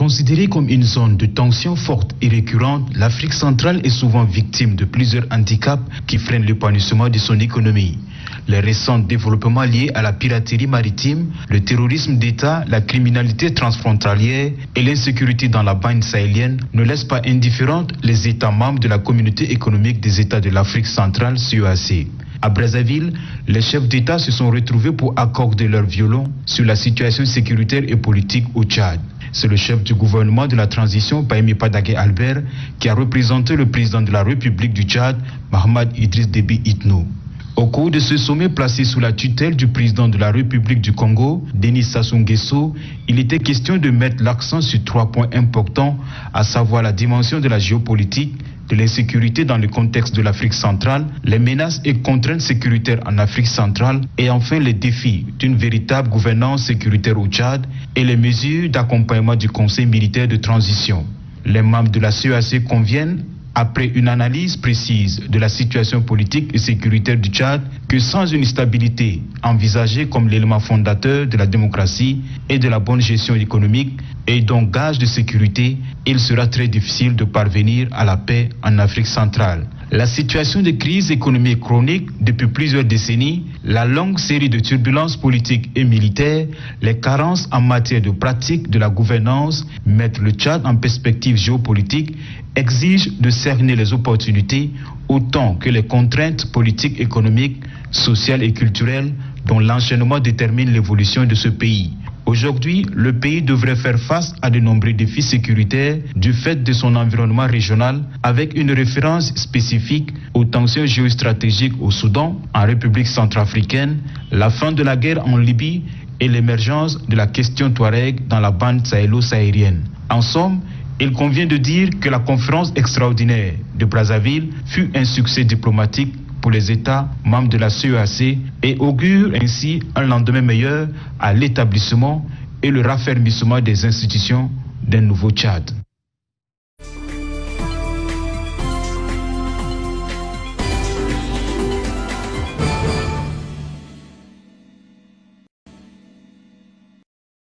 Considérée comme une zone de tension forte et récurrente, l'Afrique centrale est souvent victime de plusieurs handicaps qui freinent l'épanouissement de son économie. Les récents développements liés à la piraterie maritime, le terrorisme d'État, la criminalité transfrontalière et l'insécurité dans la bande sahélienne ne laissent pas indifférentes les États membres de la Communauté économique des États de l'Afrique centrale, CEEAC. À Brazzaville, les chefs d'État se sont retrouvés pour accorder leur violon sur la situation sécuritaire et politique au Tchad. C'est le chef du gouvernement de la transition, Pahimi Padaké Albert, qui a représenté le président de la République du Tchad, Mahamat Idriss Déby Itno. Au cours de ce sommet placé sous la tutelle du président de la République du Congo, Denis Sassou Nguesso, il était question de mettre l'accent sur 3 points importants, à savoir la dimension de la géopolitique, de l'insécurité dans le contexte de l'Afrique centrale, les menaces et contraintes sécuritaires en Afrique centrale et enfin les défis d'une véritable gouvernance sécuritaire au Tchad et les mesures d'accompagnement du Conseil militaire de transition. Les membres de la CEEAC conviennent, après une analyse précise de la situation politique et sécuritaire du Tchad, que sans une stabilité envisagée comme l'élément fondateur de la démocratie et de la bonne gestion économique, et donc gage de sécurité, il sera très difficile de parvenir à la paix en Afrique centrale. La situation de crise économique chronique depuis plusieurs décennies, la longue série de turbulences politiques et militaires, les carences en matière de pratique de la gouvernance mettent le Tchad en perspective géopolitique, exigent de cerner les opportunités autant que les contraintes politiques, économiques, sociales et culturelles dont l'enchaînement détermine l'évolution de ce pays. Aujourd'hui, le pays devrait faire face à de nombreux défis sécuritaires du fait de son environnement régional avec une référence spécifique aux tensions géostratégiques au Soudan, en République centrafricaine, la fin de la guerre en Libye et l'émergence de la question Touareg dans la bande sahélo-saharienne. En somme, il convient de dire que la conférence extraordinaire de Brazzaville fut un succès diplomatique pour les États membres de la CEEAC et augure ainsi un lendemain meilleur à l'établissement et le raffermissement des institutions d'un nouveau Tchad.